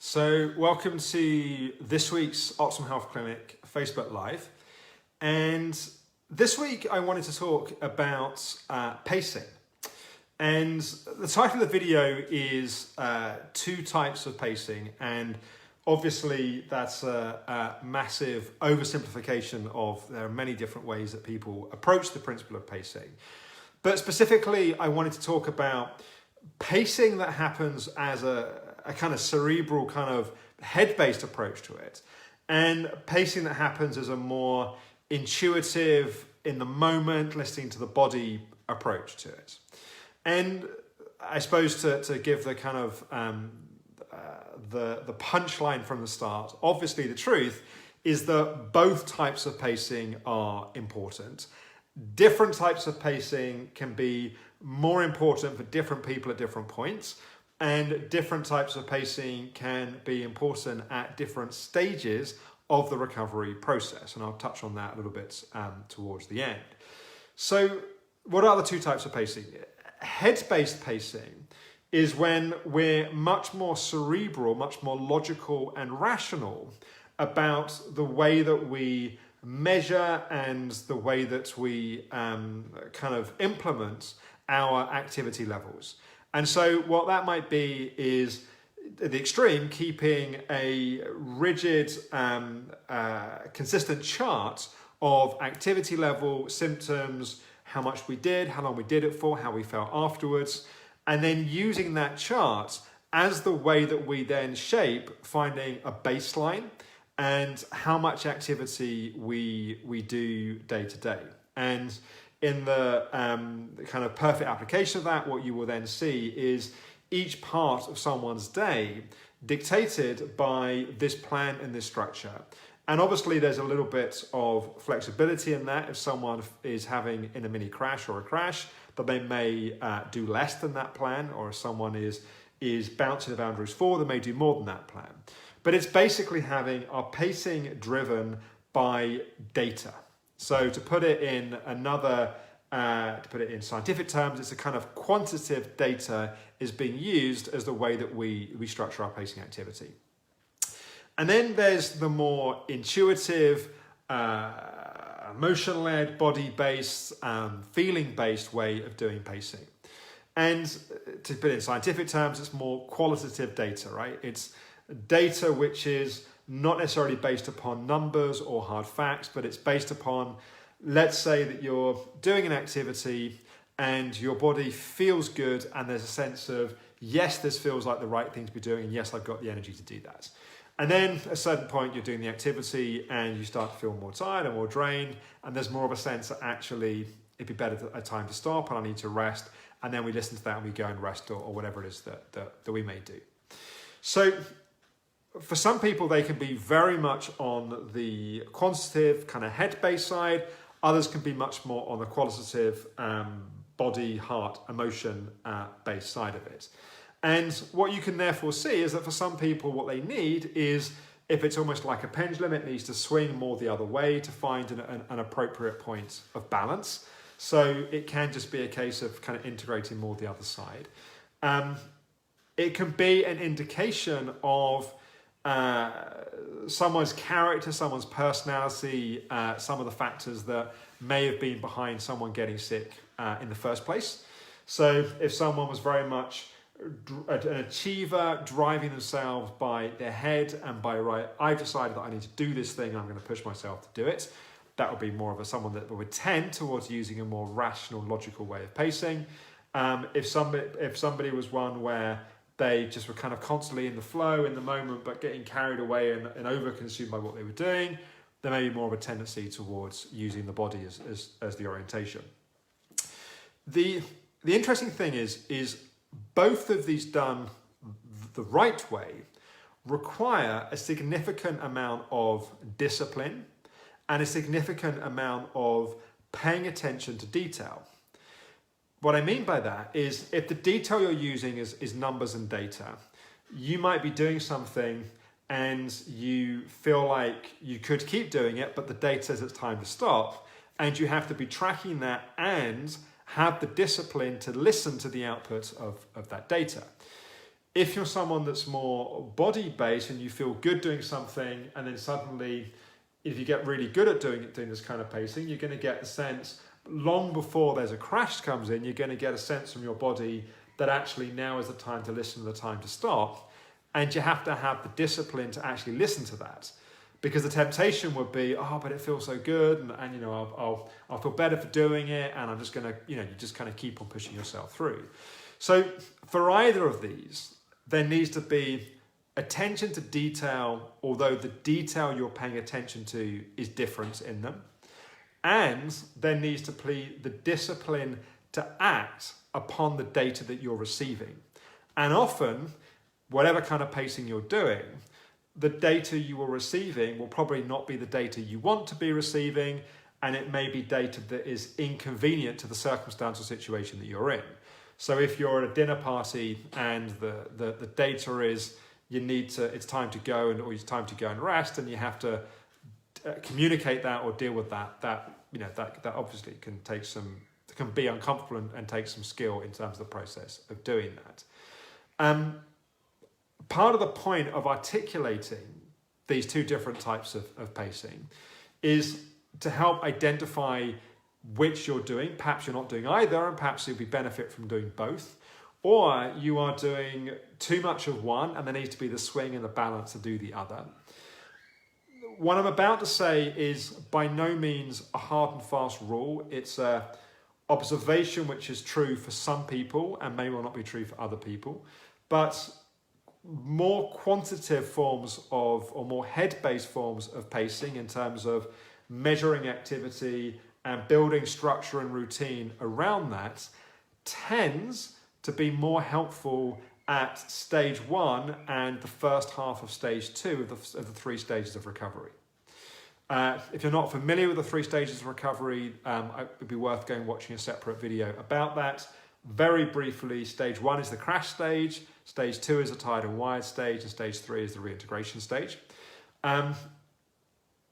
So welcome to this week's Optimal Health Clinic Facebook Live. And this week I wanted to talk about pacing. And the title of the video is two types of pacing. And obviously that's a massive oversimplification of there are many different ways that people approach the principle of pacing. But specifically, I wanted to talk about pacing that happens as a kind of cerebral, kind of head-based approach to it, and pacing that happens as a more intuitive, in the moment, listening to the body approach to it. And I suppose to give the kind of the punchline from the start, obviously the truth is that both types of pacing are important. Different types of pacing can be more important for different people at different points, and different types of pacing can be important at different stages of the recovery process. And I'll touch on that a little bit towards the end. So what are the two types of pacing? Head-based pacing is when we're much more cerebral, much more logical and rational about the way that we measure and the way that we kind of implement our activity levels. And so what that might be is, at the extreme, keeping a rigid, consistent chart of activity level, symptoms, how much we did, how long we did it for, how we felt afterwards, and then using that chart as the way that we then shape finding a baseline and how much activity we do day to day. And in the kind of perfect application of that, what you will then see is each part of someone's day dictated by this plan and this structure. And obviously there's a little bit of flexibility in that. If someone is having in a mini crash or a crash, that they may do less than that plan, or if someone is bouncing the boundaries forward, they may do more than that plan. But it's basically having our pacing driven by data. So to put it in scientific terms, it's a kind of quantitative data is being used as the way that we structure our pacing activity. And then there's the more intuitive, emotion-led, body-based, feeling-based way of doing pacing. And to put it in scientific terms, it's more qualitative data, right? It's data which is not necessarily based upon numbers or hard facts, but it's based upon, let's say that you're doing an activity and your body feels good and there's a sense of, yes, this feels like the right thing to be doing, and yes, I've got the energy to do that. And then at a certain point you're doing the activity and you start to feel more tired and more drained, and there's more of a sense that actually it'd be better a time to stop and I need to rest, and then we listen to that and we go and rest or whatever it is that we may do. So for some people, they can be very much on the quantitative kind of head-based side. Others can be much more on the qualitative body, heart, emotion based side of it. And what you can therefore see is that for some people, what they need is, if it's almost like a pendulum, it needs to swing more the other way to find an appropriate point of balance. So it can just be a case of kind of integrating more the other side. It can be an indication of someone's character, someone's personality, some of the factors that may have been behind someone getting sick in the first place. So if someone was very much an achiever, driving themselves by their head and by, right, I've decided that I need to do this thing, I'm going to push myself to do it, that would be more of someone that would tend towards using a more rational, logical way of pacing. If somebody was one where they just were kind of constantly in the flow, in the moment, but getting carried away and over-consumed by what they were doing, there may be more of a tendency towards using the body as the orientation. The interesting thing is both of these done the right way require a significant amount of discipline and a significant amount of paying attention to detail. What I mean by that is, if the detail you're using is numbers and data, you might be doing something and you feel like you could keep doing it, but the data says it's time to stop, and you have to be tracking that and have the discipline to listen to the output of that data. If you're someone that's more body-based and you feel good doing something, and then suddenly, if you get really good at doing this kind of pacing, you're going to get the sense, long before there's a crash comes in, you're going to get a sense from your body that actually now is the time to listen, the time to stop. And you have to have the discipline to actually listen to that. Because the temptation would be, oh, but it feels so good, and you know, I'll feel better for doing it, and I'm just going to, you know, you just kind of keep on pushing yourself through. So for either of these, there needs to be attention to detail, although the detail you're paying attention to is different in them. And there needs to be the discipline to act upon the data that you're receiving. And often, whatever kind of pacing you're doing, the data you are receiving will probably not be the data you want to be receiving, and it may be data that is inconvenient to the circumstance or situation that you're in. So if you're at a dinner party and the data is it's time to go, or it's time to go and rest, and you have to communicate that or deal with that obviously can be uncomfortable and take some skill in terms of the process of doing that. Part of the point of articulating these two different types of pacing is to help identify which you're doing. Perhaps you're not doing either, and perhaps you'll be benefit from doing both. Or you are doing too much of one, and there needs to be the swing and the balance to do the other. What I'm about to say is by no means a hard and fast rule. It's an observation which is true for some people and may well not be true for other people. But more quantitative forms of, or more head-based forms of pacing in terms of measuring activity and building structure and routine around that tends to be more helpful at stage 1 and the first half of stage 2 of the 3 stages of recovery. If you're not familiar with the 3 stages of recovery, it would be worth going and watching a separate video about that. Very briefly, stage 1 is the crash stage, stage 2 is the tired and wired stage, and stage 3 is the reintegration stage.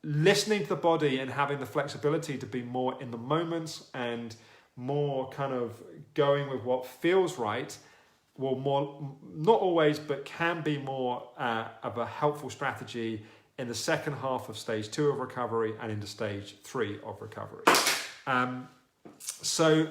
Listening to the body and having the flexibility to be more in the moment and more kind of going with what feels right will not always, but can be more of a helpful strategy in the second half of stage 2 of recovery and into stage 3 of recovery. So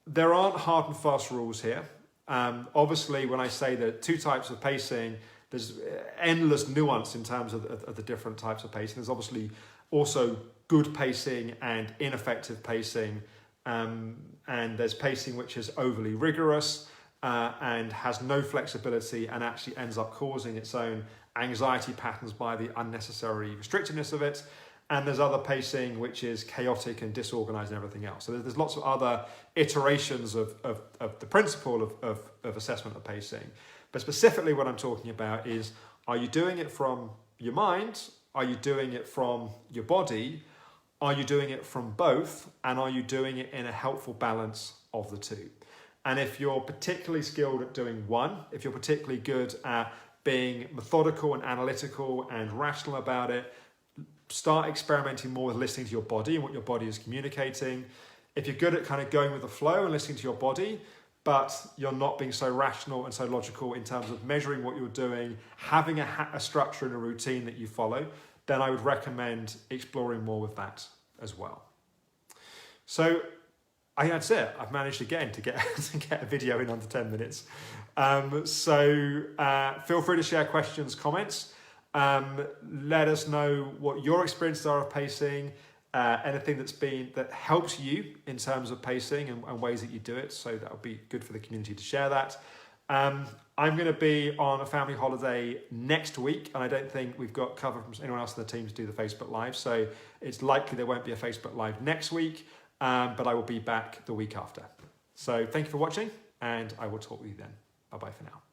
there aren't hard and fast rules here. Obviously, when I say there are 2 types of pacing, there's endless nuance in terms of the different types of pacing. There's obviously also good pacing and ineffective pacing. And there's pacing which is overly rigorous and has no flexibility and actually ends up causing its own anxiety patterns by the unnecessary restrictiveness of it. And there's other pacing which is chaotic and disorganized and everything else. So there's lots of other iterations of the principle of assessment of pacing. But specifically what I'm talking about is, are you doing it from your mind? Are you doing it from your body? Are you doing it from both? And are you doing it in a helpful balance of the 2? And if you're particularly skilled at doing one, if you're particularly good at being methodical and analytical and rational about it, start experimenting more with listening to your body and what your body is communicating. If you're good at kind of going with the flow and listening to your body, but you're not being so rational and so logical in terms of measuring what you're doing, having a structure and a routine that you follow, then I would recommend exploring more with that as well. So I think that's it. I've managed again to get a video in under 10 minutes. Feel free to share questions, comments. Let us know what your experiences are of pacing, anything that helps you in terms of pacing and ways that you do it. So that would be good for the community to share that. I'm going to be on a family holiday next week, and I don't think we've got cover from anyone else in the team to do the Facebook Live. So it's likely there won't be a Facebook Live next week, but I will be back the week after. So thank you for watching, and I will talk with you then. Bye-bye for now.